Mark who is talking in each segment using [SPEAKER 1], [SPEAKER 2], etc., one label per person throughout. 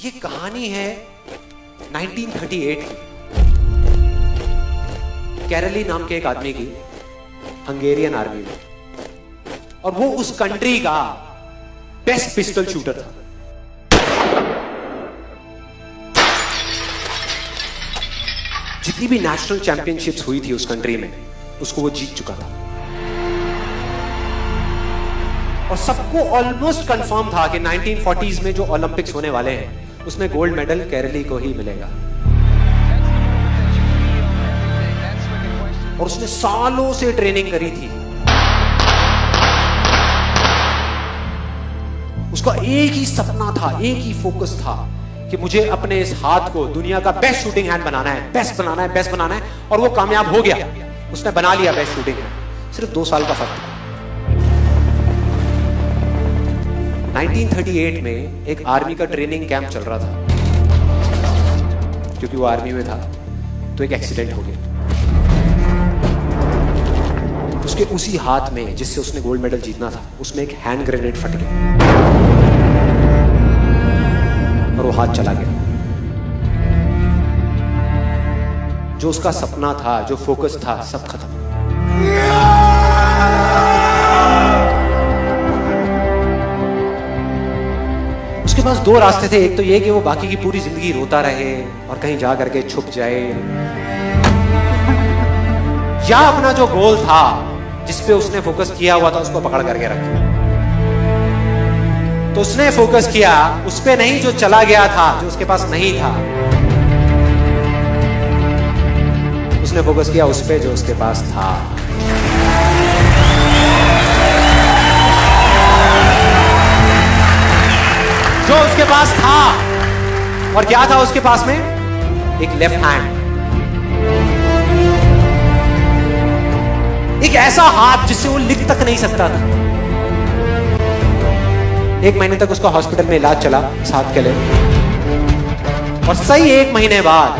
[SPEAKER 1] ये कहानी है 1938 की। कैरली नाम के एक आदमी की हंगेरियन आर्मी में, और वो उस कंट्री का बेस्ट पिस्टल शूटर था। जितनी भी नेशनल चैंपियनशिप्स हुई थी उस कंट्री में, उसको वो जीत चुका था। और सबको ऑलमोस्ट कंफर्म था कि 1940s में जो ओलंपिक्स होने वाले हैं उसमें गोल्ड मेडल कैरली को ही मिलेगा। और उसने सालों से ट्रेनिंग करी थी। उसका एक ही सपना था, एक ही फोकस था कि मुझे अपने इस हाथ को दुनिया का बेस्ट शूटिंग हैंड बनाना है, बेस्ट बनाना है, बेस्ट बनाना है। और वो कामयाब हो गया, उसने बना लिया बेस्ट शूटिंग हैंड। सिर्फ 2 साल का फर्क था। 1938 में एक आर्मी का ट्रेनिंग कैंप चल रहा था। क्योंकि वो आर्मी में था तो एक एक्सीडेंट हो गया। उसके उसी हाथ में जिससे उसने गोल्ड मेडल जीतना था, उसमें एक हैंड ग्रेनेड फट गया और वो हाथ चला गया। जो उसका सपना था, जो फोकस था, सब खत्म। उसके पास 2 रास्ते थे। एक तो ये कि वो बाकी की पूरी जिंदगी रोता रहे और कहीं जा करके छुप जाए, या अपना जो गोल था जिस पे उसने फोकस किया हुआ था उसको पकड़ करके रखे। तो उसने फोकस किया उस पे नहीं जो चला गया था, जो उसके पास नहीं था। उसने फोकस किया उस पे जो उसके पास था। जो उसके पास था। और क्या था उसके पास में? एक लेफ्ट हैंड, एक ऐसा हाथ जिससे वो लिख तक नहीं सकता था। 1 महीने तक उसका हॉस्पिटल में इलाज चला इस हाथ के लिए, और सही 1 महीने बाद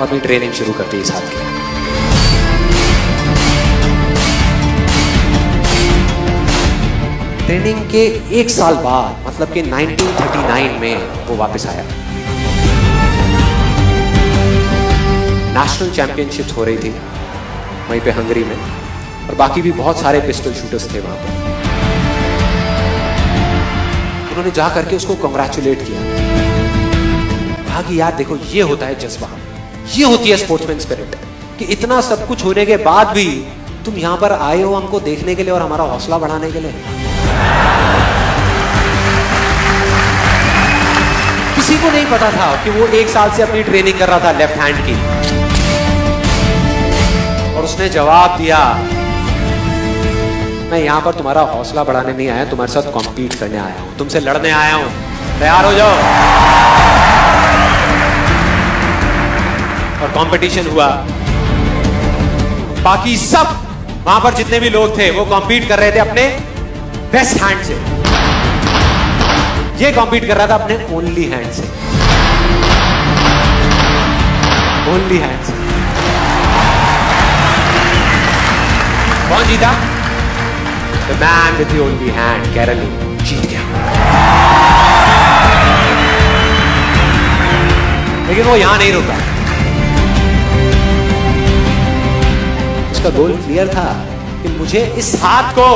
[SPEAKER 1] अपनी ट्रेनिंग शुरू कर दी इस हाथ की। ट्रेनिंग के 1 साल बाद, मतलब कि 1939 में वो वापस आया। नेशनल चैंपियनशिप्स हो रही थी वहीं पे हंगरी में, और बाकी भी बहुत सारे पिस्टल शूटर्स थे वहां पर। उन्होंने जा करके उसको कांग्रेचुलेट किया। कहा कि यार देखो, ये होता है जज्बा, ये होती है स्पोर्ट्समैन स्पिरिट, कि इतना सब कुछ होने के बाद भी तुम यहां पर आए हो हमको देखने के लिए और हमारा हौसला बढ़ाने के लिए। किसी को नहीं पता था कि वो 1 साल से अपनी ट्रेनिंग कर रहा था लेफ्ट हैंड की। और उसने जवाब दिया, मैं यहां पर तुम्हारा हौसला बढ़ाने नहीं आया, तुम्हारे साथ कॉम्पीट करने आया हूं, तुमसे लड़ने आया हूं, तैयार हो जाओ। और कंपटीशन हुआ। बाकी सब वहां पर जितने भी लोग थे वो कॉम्पीट कर रहे थे अपने बेस्ट हैंड से। ये कॉम्पीट कर रहा था अपने ओनली हैंड से। ओनली हैंड से। कौन जीता? The man with the only hand, Kairali जीत गया। लेकिन वो यहां नहीं रुका। उसका गोल क्लियर था कि मुझे इस हाथ को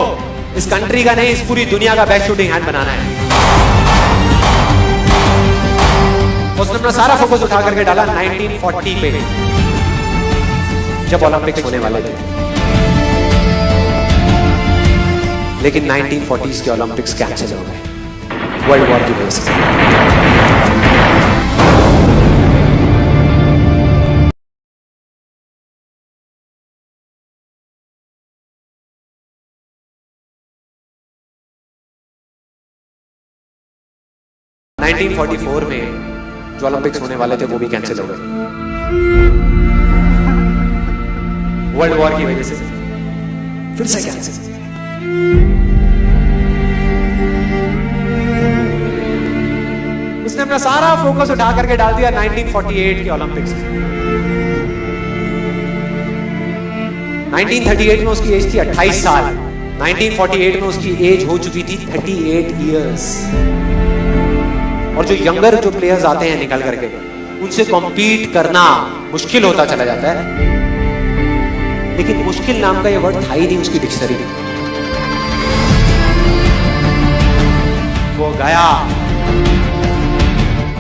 [SPEAKER 1] इस कंट्री का नहीं, इस पूरी दुनिया का बेस्ट शूटिंग हैंड बनाना है। उसने अपना सारा फोकस उठा करके डाला 1940 पे, जब ओलंपिक्स होने वाले थे। लेकिन 1940s के ओलंपिक्स कैंसिल हो गए वर्ल्ड वॉर की वजह से। हाँ। 1944 में जो ओलंपिक्स होने वाले थे वो भी कैंसिल हो गए वर्ल्ड वॉर की वजह से। फिर से कैंसिल। उसने अपना सारा फोकस उठा करके डाल दिया 1948 के ओलंपिक्स में। 1938 में उसकी एज थी 28 साल। 1948 में उसकी एज हो चुकी थी 38 इयर्स। और जो यंगर जो प्लेयर्स आते हैं निकल करके, उनसे कॉम्पीट करना मुश्किल होता चला जाता है। लेकिन मुश्किल नाम का ये वर्ड था ही नहीं उसकी डिक्शनरी में। वो गया,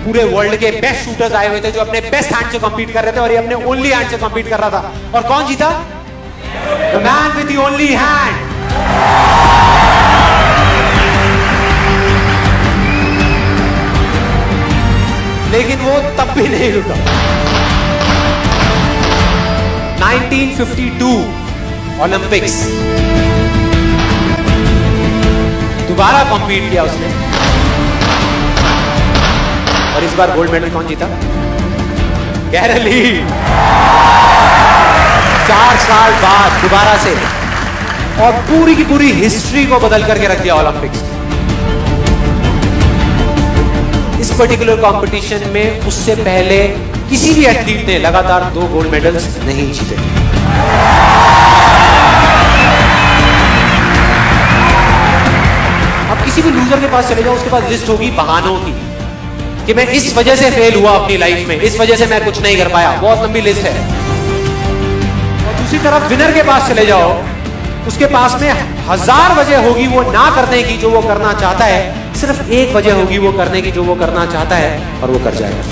[SPEAKER 1] पूरे वर्ल्ड के बेस्ट शूटर्स आए हुए थे जो अपने बेस्ट हैंड से कॉम्पीट कर रहे थे, और ये अपने ओनली हैंड से कॉम्पीट कर रहा था। और कौन जीता? The man with the only hand. लेकिन वो तब भी नहीं रुका। 1952 ओलंपिक्स, दोबारा कॉम्पीट किया उसने, और इस बार गोल्ड मेडल कौन जीता? गैरल ली। 4 साल बाद दोबारा से, और पूरी की पूरी हिस्ट्री को बदल करके रख दिया ओलंपिक्स। इस पर्टिकुलर कंपटीशन में उससे पहले किसी भी एथलीट ने लगातार 2 गोल्ड मेडल्स नहीं जीते। अब किसी भी लूजर के पास चले जाओ, उसके पास लिस्ट होगी बहानों की कि मैं इस वजह से फेल हुआ अपनी लाइफ में, इस वजह से मैं कुछ नहीं कर पाया। बहुत लंबी लिस्ट है। और दूसरी तरफ विनर के पास चले जाओ, उसके पास में 1000 वजह होगी वो ना करने की जो वो करना चाहता है, सिर्फ एक वजह होगी वो करने की जो वो करना चाहता है, और वो कर जाएगा।